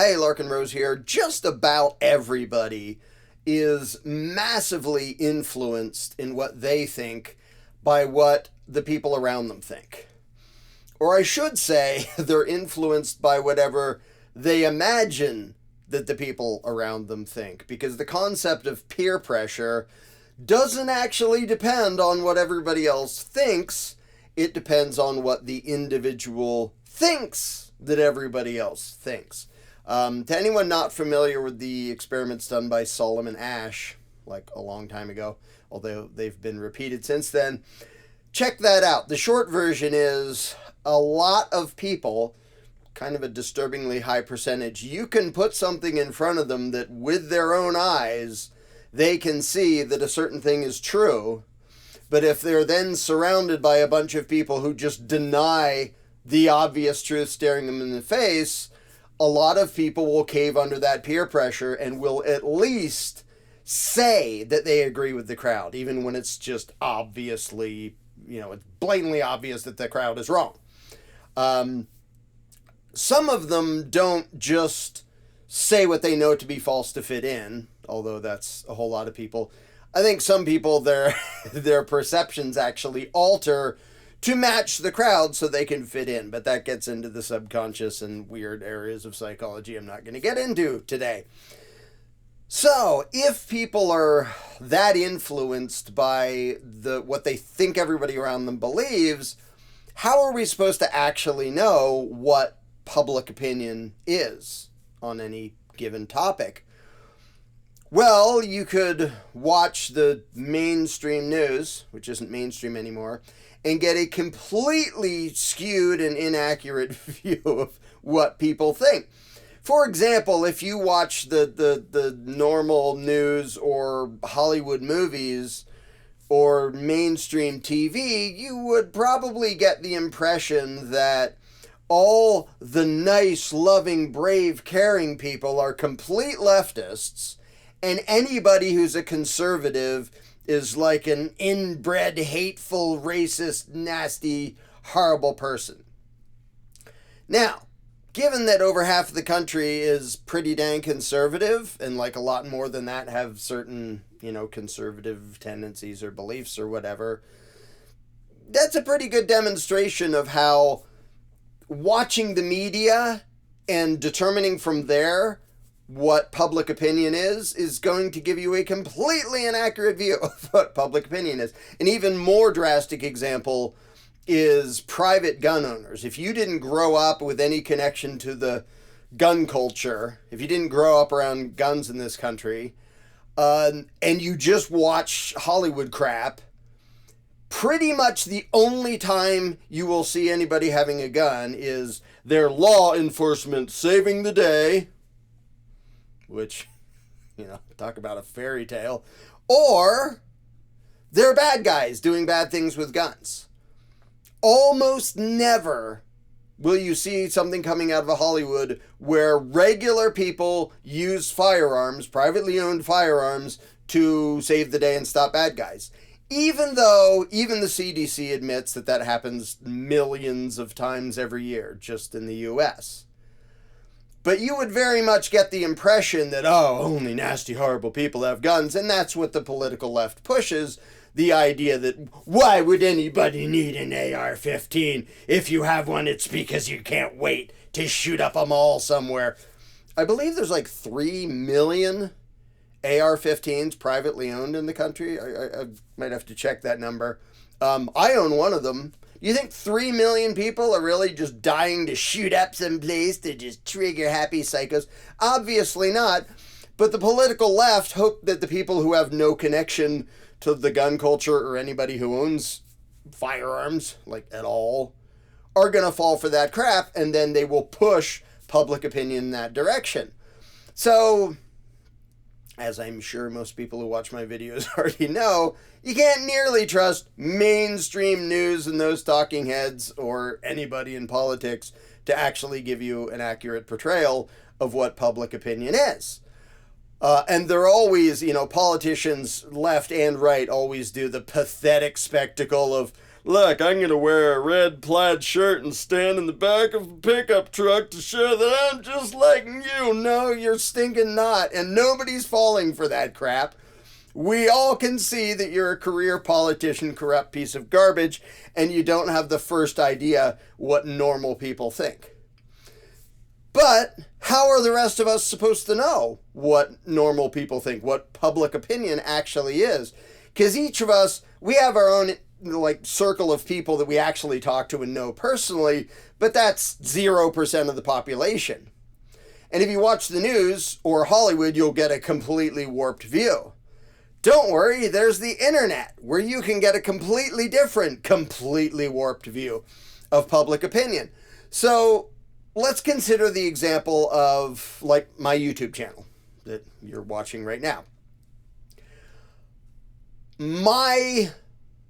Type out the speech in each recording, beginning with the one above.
Hey, Larken Rose here. Just about everybody is massively influenced in what they think by what the people around them think. Or I should say, they're influenced by whatever they imagine that the people around them think. Because the concept of peer pressure doesn't actually depend on what everybody else thinks. It depends on what the individual thinks that everybody else thinks. To anyone not familiar with the experiments done by Solomon Asch, like a long time ago, although they've been repeated since then, check that out. The short version is a lot of people, kind of a disturbingly high percentage, you can put something in front of them that with their own eyes, they can see that a certain thing is true. But if they're then surrounded by a bunch of people who just deny the obvious truth staring them in the face, a lot of people will cave under that peer pressure and will at least say that they agree with the crowd, even when it's just obviously, it's blatantly obvious that the crowd is wrong. Some of them don't just say what they know to be false to fit in, although that's a whole lot of people. I think some people, their perceptions actually alter to match the crowd so they can fit in. But that gets into the subconscious and weird areas of psychology I'm not going to get into today. So, if people are that influenced by what they think everybody around them believes, how are we supposed to actually know what public opinion is on any given topic? Well, you could watch the mainstream news, which isn't mainstream anymore, and get a completely skewed and inaccurate view of what people think. For example, if you watch the normal news or Hollywood movies or mainstream TV, you would probably get the impression that all the nice, loving, brave, caring people are complete leftists, and anybody who's a conservative is like an inbred, hateful, racist, nasty, horrible person. Now, given that over half of the country is pretty dang conservative, and like a lot more than that have certain, conservative tendencies or beliefs or whatever, that's a pretty good demonstration of how watching the media and determining from there what public opinion is going to give you a completely inaccurate view of what public opinion is. An even more drastic example is private gun owners. If you didn't grow up with any connection to the gun culture, if you didn't grow up around guns in this country, and you just watch Hollywood crap, pretty much the only time you will see anybody having a gun is their law enforcement saving the day, which, talk about a fairy tale, or they're bad guys doing bad things with guns. Almost never will you see something coming out of Hollywood where regular people use firearms, privately owned firearms, to save the day and stop bad guys. Even though even the CDC admits that happens millions of times every year just in the U.S. But you would very much get the impression that, only nasty, horrible people have guns, and that's what the political left pushes, the idea that, why would anybody need an AR-15? If you have one, it's because you can't wait to shoot up a mall somewhere. I believe there's like 3 million AR-15s privately owned in the country. I might have to check that number. I own one of them. You think 3 million people are really just dying to shoot up someplace to just trigger happy psychos? Obviously not. But the political left hope that the people who have no connection to the gun culture or anybody who owns firearms, like at all, are going to fall for that crap, and then they will push public opinion in that direction. So, as I'm sure most people who watch my videos already know, you can't nearly trust mainstream news and those talking heads or anybody in politics to actually give you an accurate portrayal of what public opinion is. And they're always, politicians left and right always do the pathetic spectacle of look, I'm going to wear a red plaid shirt and stand in the back of a pickup truck to show that I'm just like you. No, you're stinking not. And nobody's falling for that crap. We all can see that you're a career politician, corrupt piece of garbage, and you don't have the first idea what normal people think. But how are the rest of us supposed to know what normal people think, what public opinion actually is? Because each of us, we have our own circle of people that we actually talk to and know personally, but that's 0% of the population. And if you watch the news or Hollywood, you'll get a completely warped view. Don't worry, there's the internet, where you can get a completely different, completely warped view of public opinion. So let's consider the example of my YouTube channel that you're watching right now. My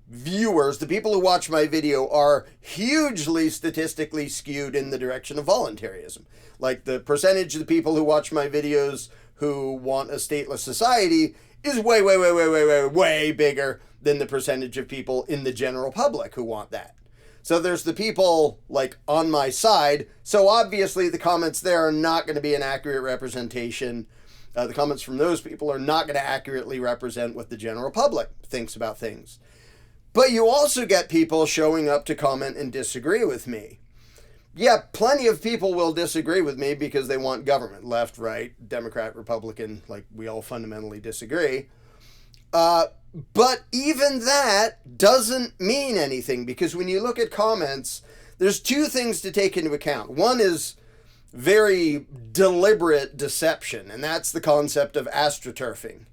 viewers, the people who watch my video, are hugely statistically skewed in the direction of voluntarism. Like, the percentage of the people who watch my videos who want a stateless society is way bigger than the percentage of people in the general public who want that. So there's the people on my side. So obviously the comments there are not going to be an accurate representation. The comments from those people are not going to accurately represent what the general public thinks about things. But you also get people showing up to comment and disagree with me. Yeah, plenty of people will disagree with me because they want government, left, right, Democrat, Republican, we all fundamentally disagree. But even that doesn't mean anything, because when you look at comments, there's two things to take into account. One is very deliberate deception, and that's the concept of astroturfing.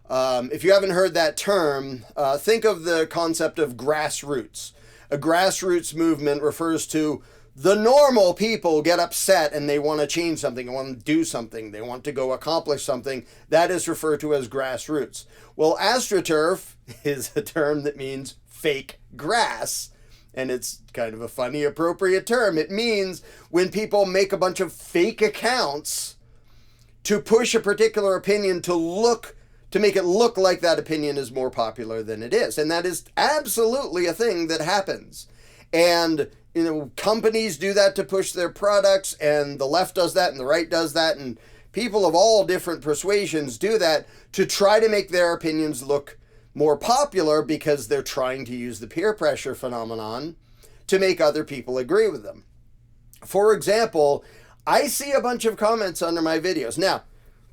If you haven't heard that term, think of the concept of grassroots. A grassroots movement refers to the normal people get upset and they want to change something, they want to do something, they want to go accomplish something. That is referred to as grassroots. Well, astroturf is a term that means fake grass. And it's kind of a funny, appropriate term. It means when people make a bunch of fake accounts to push a particular opinion to make it look like that opinion is more popular than it is. And that is absolutely a thing that happens. And companies do that to push their products, and the left does that, and the right does that, and people of all different persuasions do that to try to make their opinions look more popular, because they're trying to use the peer pressure phenomenon to make other people agree with them. For example, I see a bunch of comments under my videos. Now,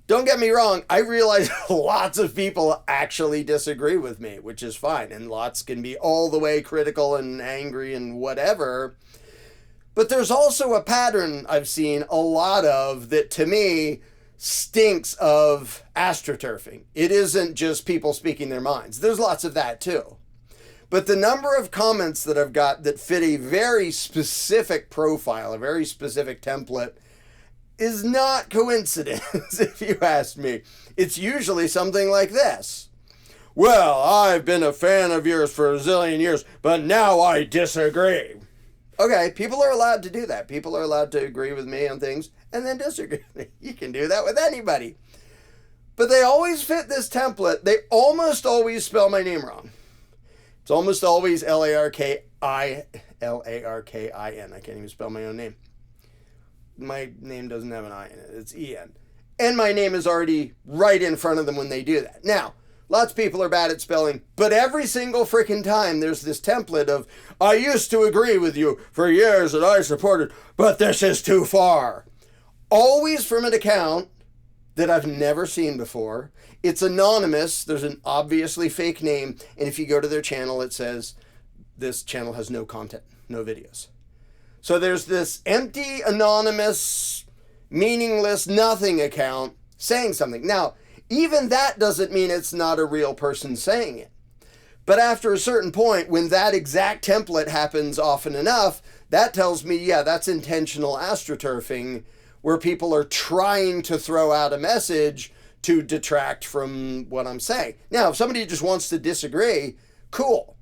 don't get me wrong, I realize lots of people actually disagree with me, which is fine, and lots can be all the way critical and angry and whatever. But there's also a pattern I've seen a lot of that, to me, stinks of astroturfing. It isn't just people speaking their minds. There's lots of that too. But the number of comments that I've got that fit a very specific profile, a very specific template, is not coincidence, if you ask me. It's usually something like this. Well, I've been a fan of yours for a zillion years, but now I disagree. Okay, people are allowed to do that. People are allowed to agree with me on things and then disagree. You can do that with anybody. But they always fit this template. They almost always spell my name wrong. It's almost always Larkin. I can't even spell my own name. My name doesn't have an I in it. It's En. And my name is already right in front of them when they do that. Now, lots of people are bad at spelling, but every single freaking time there's this template of, I used to agree with you for years and I supported, but this is too far. Always from an account that I've never seen before. It's anonymous. There's an obviously fake name. And if you go to their channel, it says, this channel has no content, no videos. So there's this empty, anonymous, meaningless, nothing account saying something. Now, even that doesn't mean it's not a real person saying it. But after a certain point, when that exact template happens often enough, that tells me, yeah, that's intentional astroturfing, where people are trying to throw out a message to detract from what I'm saying. Now, if somebody just wants to disagree, cool.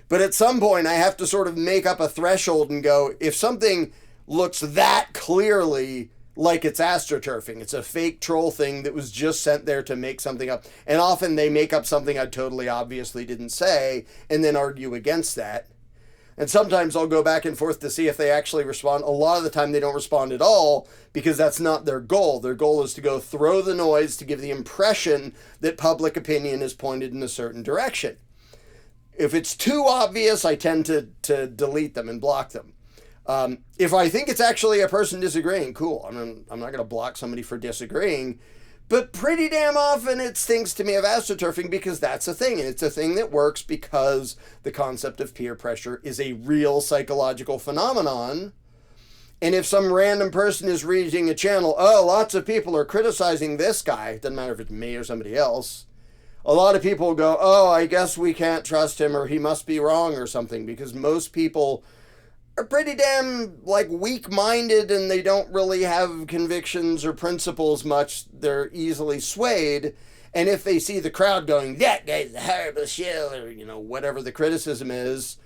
But at some point, I have to sort of make up a threshold and go, if something looks that clearly like it's astroturfing, it's a fake troll thing that was just sent there to make something up. And often they make up something I totally obviously didn't say and then argue against that. And sometimes I'll go back and forth to see if they actually respond. A lot of the time they don't respond at all because that's not their goal. Their goal is to go throw the noise to give the impression that public opinion is pointed in a certain direction. If it's too obvious, I tend to delete them and block them. If I think it's actually a person disagreeing, cool. I'm not going to block somebody for disagreeing. But pretty damn often it stinks to me of astroturfing because that's a thing. And it's a thing that works because the concept of peer pressure is a real psychological phenomenon. And if some random person is reading a channel, oh, lots of people are criticizing this guy. Doesn't matter if it's me or somebody else. A lot of people go, oh, I guess we can't trust him or he must be wrong or something, because most people are pretty damn weak-minded and they don't really have convictions or principles much. They're easily swayed. And if they see the crowd going, that guy's a horrible shill, or, whatever the criticism is,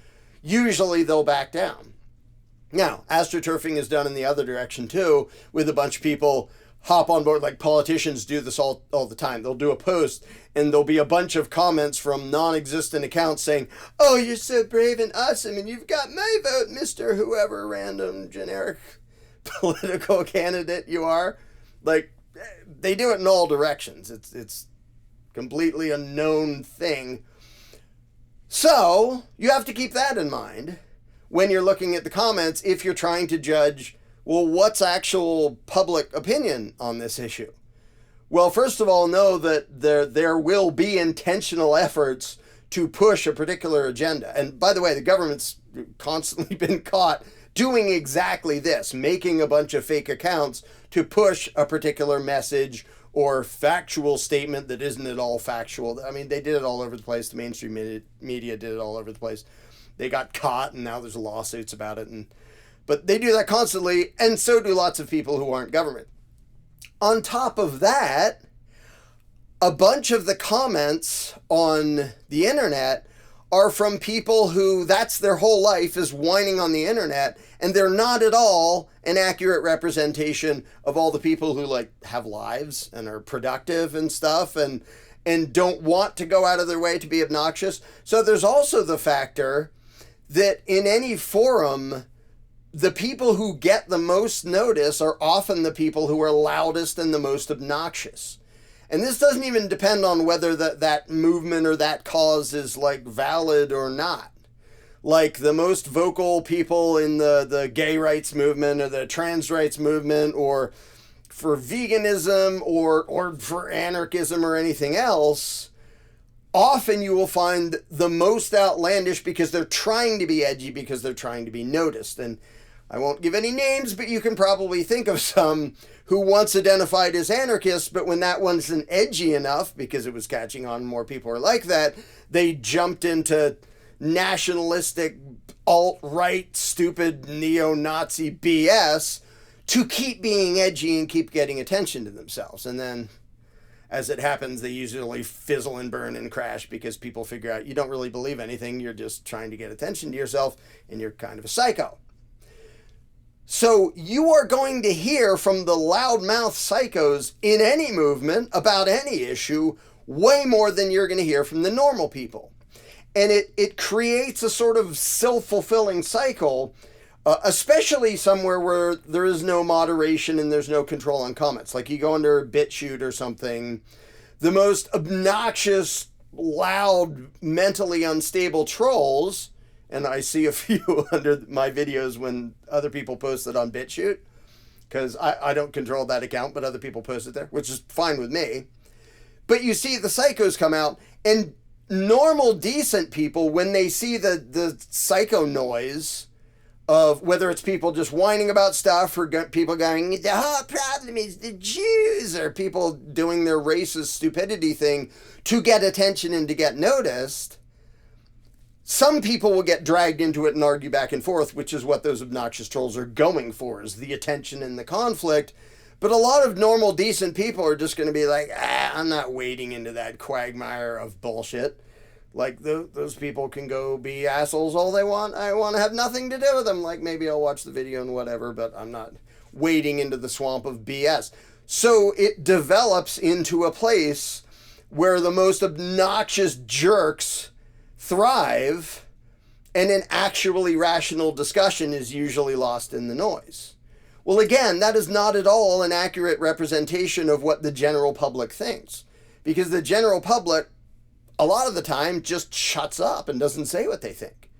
usually they'll back down. Now, astroturfing is done in the other direction too, with a bunch of people hop on board. Like politicians do this all the time. They'll do a post and there'll be a bunch of comments from non-existent accounts saying, oh, you're so brave and awesome and you've got my vote, Mr. Whoever random generic political candidate you are. Like, they do it in all directions. It's completely a known thing. So you have to keep that in mind when you're looking at the comments if you're trying to judge, well, what's actual public opinion on this issue? Well, first of all, know that there will be intentional efforts to push a particular agenda. And by the way, the government's constantly been caught doing exactly this, making a bunch of fake accounts to push a particular message or factual statement that isn't at all factual. I mean, they did it all over the place. The mainstream media did it all over the place. They got caught and now there's lawsuits about it. But they do that constantly, and so do lots of people who aren't government. On top of that, a bunch of the comments on the internet are from people who that's their whole life is whining on the internet, and they're not at all an accurate representation of all the people who have lives and are productive and stuff and don't want to go out of their way to be obnoxious. So there's also the factor that in any forum, the people who get the most notice are often the people who are loudest and the most obnoxious. And this doesn't even depend on whether that movement or that cause is valid or not. Like the most vocal people in the gay rights movement or the trans rights movement or for veganism or for anarchism or anything else, often you will find the most outlandish because they're trying to be edgy, because they're trying to be noticed. And I won't give any names, but you can probably think of some who once identified as anarchists, but when that wasn't edgy enough, because it was catching on and more people are like that, they jumped into nationalistic, alt-right, stupid, neo-Nazi BS to keep being edgy and keep getting attention to themselves. And then, as it happens, they usually fizzle and burn and crash because people figure out you don't really believe anything, you're just trying to get attention to yourself, and you're kind of a psycho. So you are going to hear from the loudmouth psychos in any movement about any issue way more than you're going to hear from the normal people. And it creates a sort of self-fulfilling cycle, especially somewhere where there is no moderation and there's no control on comments. Like you go under BitChute or something, the most obnoxious, loud, mentally unstable trolls, and I see a few under my videos when other people post it on BitChute, because I don't control that account, but other people post it there, which is fine with me. But you see the psychos come out, and normal, decent people, when they see the psycho noise of whether it's people just whining about stuff or people going, the whole problem is the Jews, or people doing their racist stupidity thing to get attention and to get noticed, some people will get dragged into it and argue back and forth, which is what those obnoxious trolls are going for, is the attention and the conflict. But a lot of normal, decent people are just going to be like, I'm not wading into that quagmire of bullshit. Like, those people can go be assholes all they want. I want to have nothing to do with them. Like, maybe I'll watch the video and whatever, but I'm not wading into the swamp of BS. So it develops into a place where the most obnoxious jerks thrive, and an actually rational discussion is usually lost in the noise. Well, again, that is not at all an accurate representation of what the general public thinks, because the general public, a lot of the time, just shuts up and doesn't say what they think.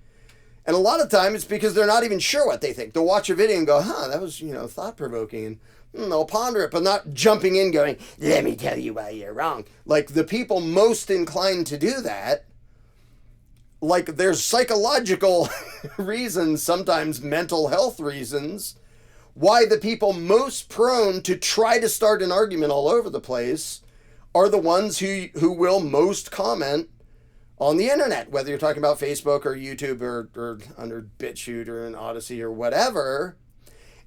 And a lot of time it's because they're not even sure what they think. They'll watch a video and go, that was, thought-provoking, and they'll ponder it, but not jumping in going, let me tell you why you're wrong. Like, the people most inclined to do that, like, there's psychological reasons, sometimes mental health reasons, why the people most prone to try to start an argument all over the place are the ones who will most comment on the internet, whether you're talking about Facebook or YouTube or under BitChute or an Odyssey or whatever.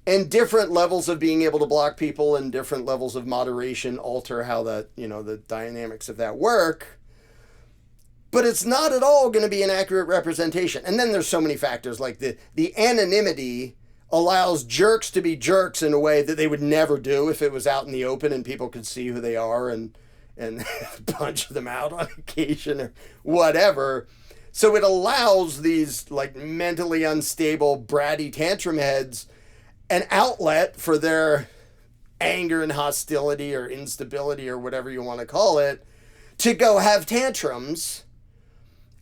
And different levels of being able to block people and different levels of moderation alter how the dynamics of that work. But it's not at all going to be an accurate representation. And then there's so many factors, like the anonymity allows jerks to be jerks in a way that they would never do if it was out in the open and people could see who they are and punch them out on occasion or whatever. So it allows these like mentally unstable, bratty tantrum heads an outlet for their anger and hostility or instability or whatever you want to call it to go have tantrums.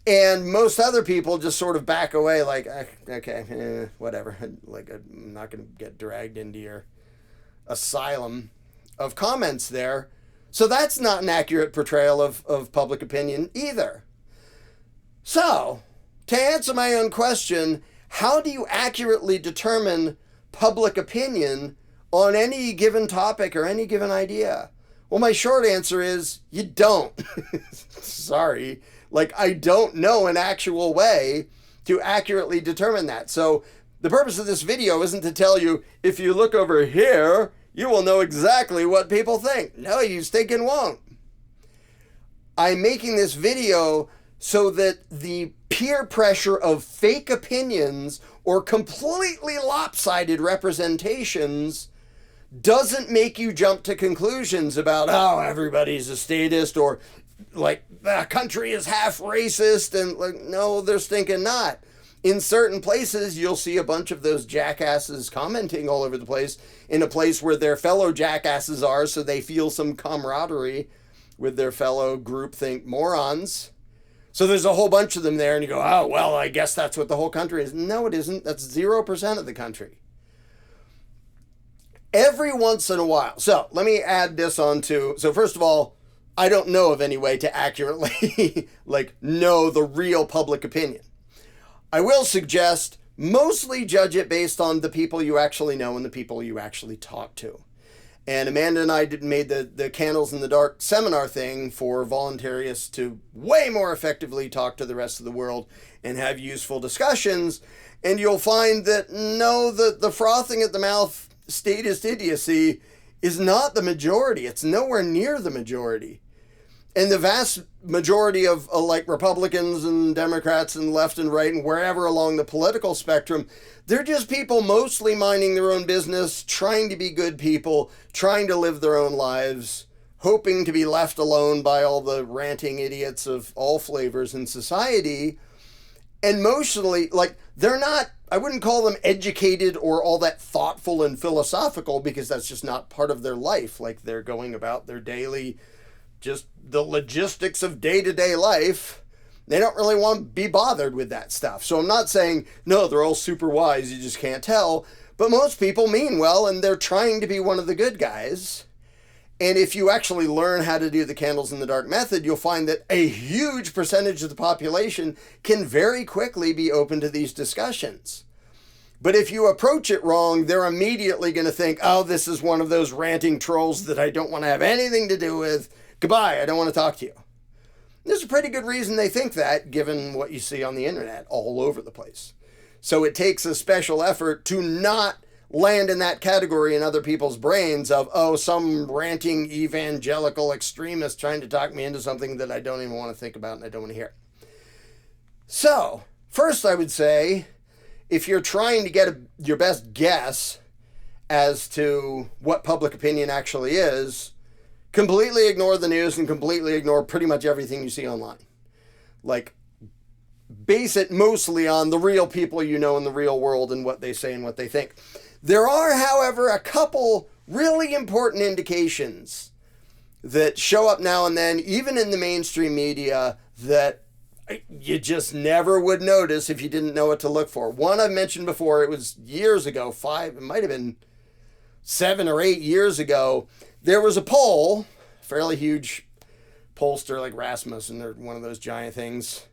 And most other people just sort of back away like, okay, whatever. Like, I'm not going to get dragged into your asylum of comments there. So that's not an accurate portrayal of public opinion either. So, to answer my own question, how do you accurately determine public opinion on any given topic or any given idea? Well, my short answer is you don't. Sorry. Like, I don't know an actual way to accurately determine that. So the purpose of this video isn't to tell you, if you look over here, you will know exactly what people think. No, you stinking won't. I'm making this video so that the peer pressure of fake opinions or completely lopsided representations doesn't make you jump to conclusions about, everybody's a statist, or like the country is half racist, and like, no, they're stinking not. In certain places, you'll see a bunch of those jackasses commenting all over the place in a place where their fellow jackasses are, so they feel some camaraderie with their fellow groupthink morons. So there's a whole bunch of them there, and you go, oh, well, I guess that's what the whole country is. No, it isn't. That's 0% of the country. Every once in a while. So let me add this on to, so first of all, I don't know of any way to accurately know the real public opinion. I will suggest mostly judge it based on the people you actually know and the people you actually talk to. And Amanda and I made the Candles in the Dark seminar thing for voluntarists to way more effectively talk to the rest of the world and have useful discussions. And you'll find that no, the frothing at the mouth statist idiocy is not the majority. It's nowhere near the majority. And the vast majority of Republicans and Democrats and left and right and wherever along the political spectrum, they're just people mostly minding their own business, trying to be good people, trying to live their own lives, hoping to be left alone by all the ranting idiots of all flavors in society. And mostly, they're not, I wouldn't call them educated or all that thoughtful and philosophical, because that's just not part of their life. Like, they're going about their daily, just the logistics of day-to-day life. They don't really want to be bothered with that stuff. So I'm not saying, no, they're all super wise, you just can't tell. But most people mean well, and they're trying to be one of the good guys. And if you actually learn how to do the Candles in the Dark method, you'll find that a huge percentage of the population can very quickly be open to these discussions. But if you approach it wrong, they're immediately going to think, oh, this is one of those ranting trolls that I don't want to have anything to do with. Goodbye, I don't want to talk to you. There's a pretty good reason they think that, given what you see on the internet all over the place. So it takes a special effort to not land in that category in other people's brains of, oh, some ranting evangelical extremist trying to talk me into something that I don't even want to think about and I don't want to hear. So, first I would say, if you're trying to get your best guess as to what public opinion actually is, completely ignore the news and completely ignore pretty much everything you see online. Like, base it mostly on the real people you know in the real world and what they say and what they think. There are, however, a couple really important indications that show up now and then, even in the mainstream media, that you just never would notice if you didn't know what to look for. One I've mentioned before, it was years ago, it might have been 7 or 8 years ago. There was a poll, fairly huge pollster like Rasmussen or one of those giant things.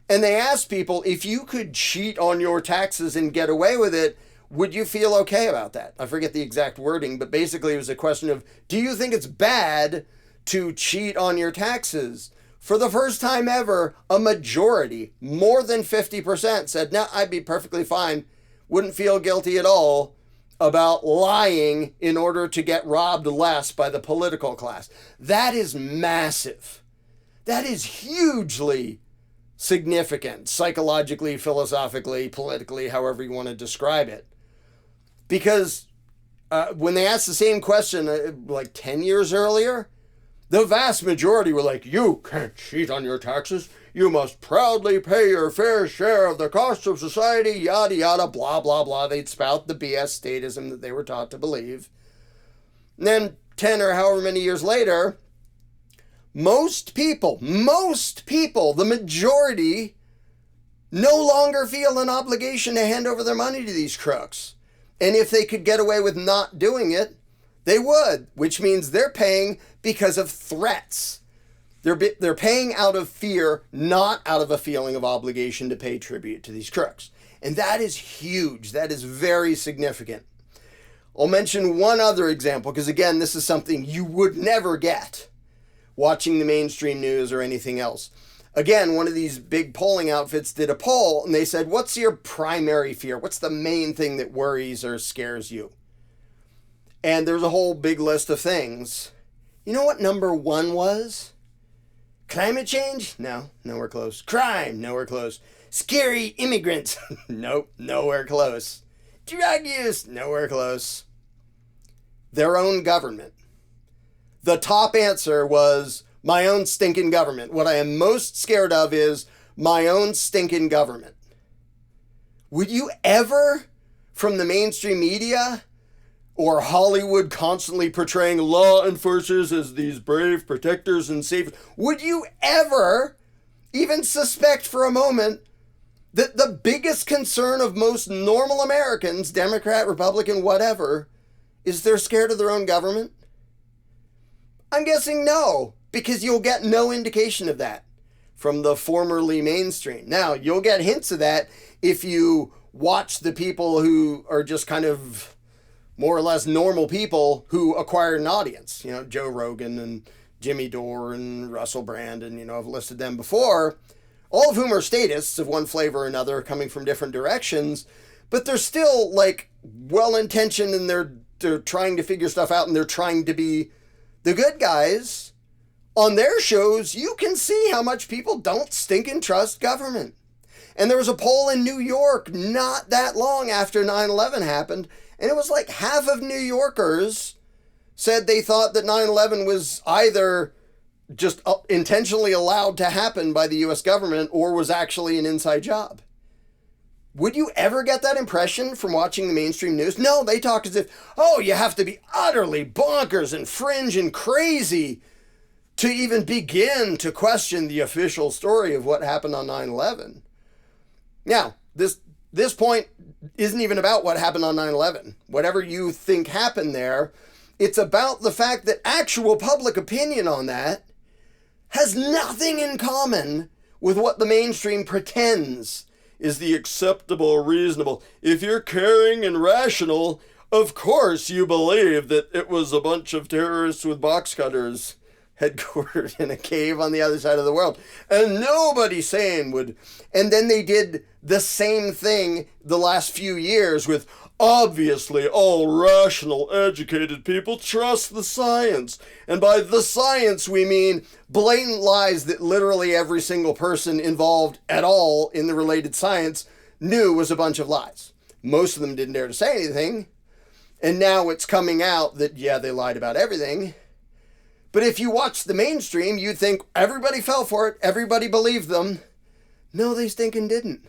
And they asked people, if you could cheat on your taxes and get away with it, would you feel okay about that? I forget the exact wording, but basically it was a question of, do you think it's bad to cheat on your taxes? For the first time ever, a majority, more than 50%, said, no, I'd be perfectly fine, wouldn't feel guilty at all about lying in order to get robbed less by the political class. That is massive. That is hugely significant, psychologically, philosophically, politically, however you want to describe it. Because when they asked the same question like 10 years earlier, the vast majority were like, you can't cheat on your taxes. You must proudly pay your fair share of the cost of society, yada, yada, blah, blah, blah. They'd spout the BS statism that they were taught to believe. And then 10 or however many years later, most people, the majority, no longer feel an obligation to hand over their money to these crooks. And if they could get away with not doing it, they would, which means they're paying because of threats. They're paying out of fear, not out of a feeling of obligation to pay tribute to these crooks. And that is huge. That is very significant. I'll mention one other example, because again, this is something you would never get watching the mainstream news or anything else. Again, one of these big polling outfits did a poll, and they said, what's your primary fear? What's the main thing that worries or scares you? And there's a whole big list of things. You know what number 1 was? Climate change? No, nowhere close. Crime? Nowhere close. Scary immigrants? Nope, nowhere close. Drug use? Nowhere close. Their own government. The top answer was my own stinking government. What I am most scared of is my own stinking government. Would you ever, from the mainstream media or Hollywood constantly portraying law enforcers as these brave protectors and saviors, would you ever even suspect for a moment that the biggest concern of most normal Americans, Democrat, Republican, whatever, is they're scared of their own government? I'm guessing no, because you'll get no indication of that from the formerly mainstream. Now, you'll get hints of that if you watch the people who are just kind of more or less normal people who acquire an audience. You know, Joe Rogan and Jimmy Dore and Russell Brand, and, I've listed them before, all of whom are statists of one flavor or another, coming from different directions, but they're still, like, well-intentioned, and they're trying to figure stuff out, and they're trying to be the good guys. On their shows, you can see how much people don't stinking trust government. And there was a poll in New York not that long after 9/11 happened, and it was like half of New Yorkers said they thought that 9/11 was either just intentionally allowed to happen by the U.S. government or was actually an inside job. Would you ever get that impression from watching the mainstream news? No, they talk as if, oh, you have to be utterly bonkers and fringe and crazy to even begin to question the official story of what happened on 9/11. Now, this point isn't even about what happened on 9/11. Whatever you think happened there, it's about the fact that actual public opinion on that has nothing in common with what the mainstream pretends is the acceptable, reasonable. If you're caring and rational, of course you believe that it was a bunch of terrorists with box cutters headquartered in a cave on the other side of the world. And nobody sane would. And then they did the same thing the last few years with, obviously all rational, educated people trust the science. And by the science, we mean blatant lies that literally every single person involved at all in the related science knew was a bunch of lies. Most of them didn't dare to say anything. And now it's coming out that, yeah, they lied about everything. But if you watch the mainstream, you'd think everybody fell for it. Everybody believed them. No, they stinking didn't.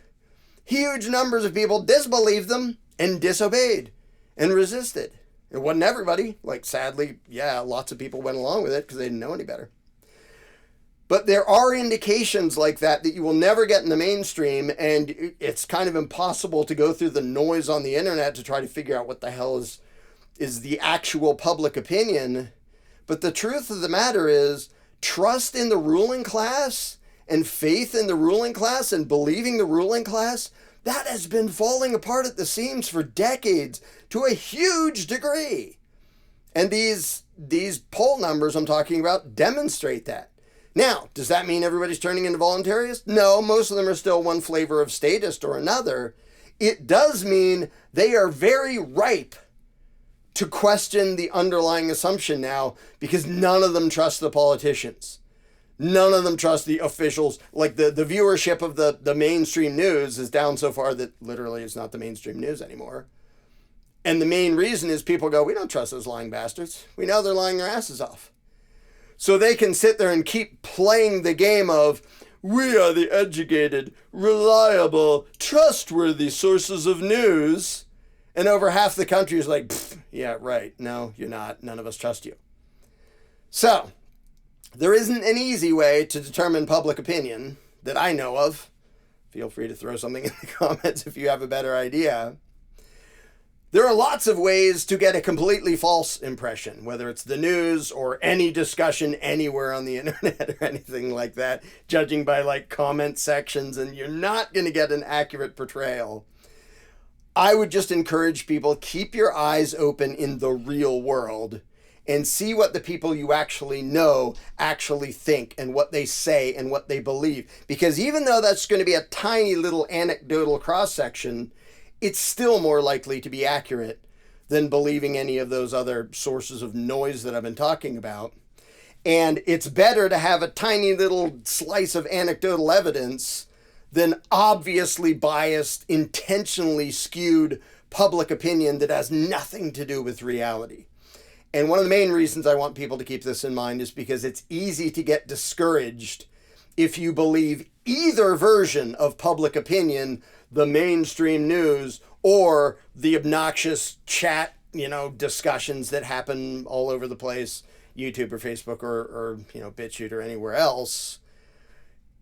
Huge numbers of people disbelieved them and disobeyed and resisted. It wasn't everybody. Like, sadly, yeah, lots of people went along with it because they didn't know any better. But there are indications like that you will never get in the mainstream, and it's kind of impossible to go through the noise on the internet to try to figure out what the hell is the actual public opinion. But the truth of the matter is, trust in the ruling class and faith in the ruling class and believing the ruling class, that has been falling apart at the seams for decades to a huge degree. And these poll numbers I'm talking about demonstrate that. Now, does that mean everybody's turning into voluntarists? No, most of them are still one flavor of statist or another. It does mean they are very ripe to question the underlying assumption now, because none of them trust the politicians. None of them trust the officials. Like, the viewership of the mainstream news is down so far that literally it's not the mainstream news anymore. And the main reason is people go, we don't trust those lying bastards. We know they're lying their asses off. So they can sit there and keep playing the game of, we are the educated, reliable, trustworthy sources of news. And over half the country is like, yeah, right. No, you're not. None of us trust you. So there isn't an easy way to determine public opinion that I know of. Feel free to throw something in the comments if you have a better idea. There are lots of ways to get a completely false impression, whether it's the news or any discussion anywhere on the internet or anything like that, judging by like comment sections, and you're not going to get an accurate portrayal. I would just encourage people, keep your eyes open in the real world and see what the people you actually know actually think and what they say and what they believe. Because even though that's going to be a tiny little anecdotal cross-section, it's still more likely to be accurate than believing any of those other sources of noise that I've been talking about. And it's better to have a tiny little slice of anecdotal evidence than obviously biased, intentionally skewed public opinion that has nothing to do with reality. And one of the main reasons I want people to keep this in mind is because it's easy to get discouraged if you believe either version of public opinion, the mainstream news or the obnoxious chat, discussions that happen all over the place, YouTube or Facebook or BitChute or anywhere else.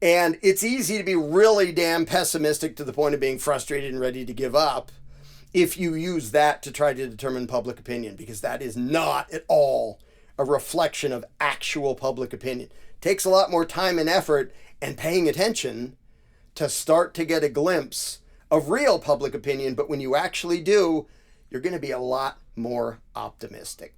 And it's easy to be really damn pessimistic to the point of being frustrated and ready to give up if you use that to try to determine public opinion, because that is not at all a reflection of actual public opinion. It takes a lot more time and effort and paying attention to start to get a glimpse of real public opinion, but when you actually do, you're going to be a lot more optimistic.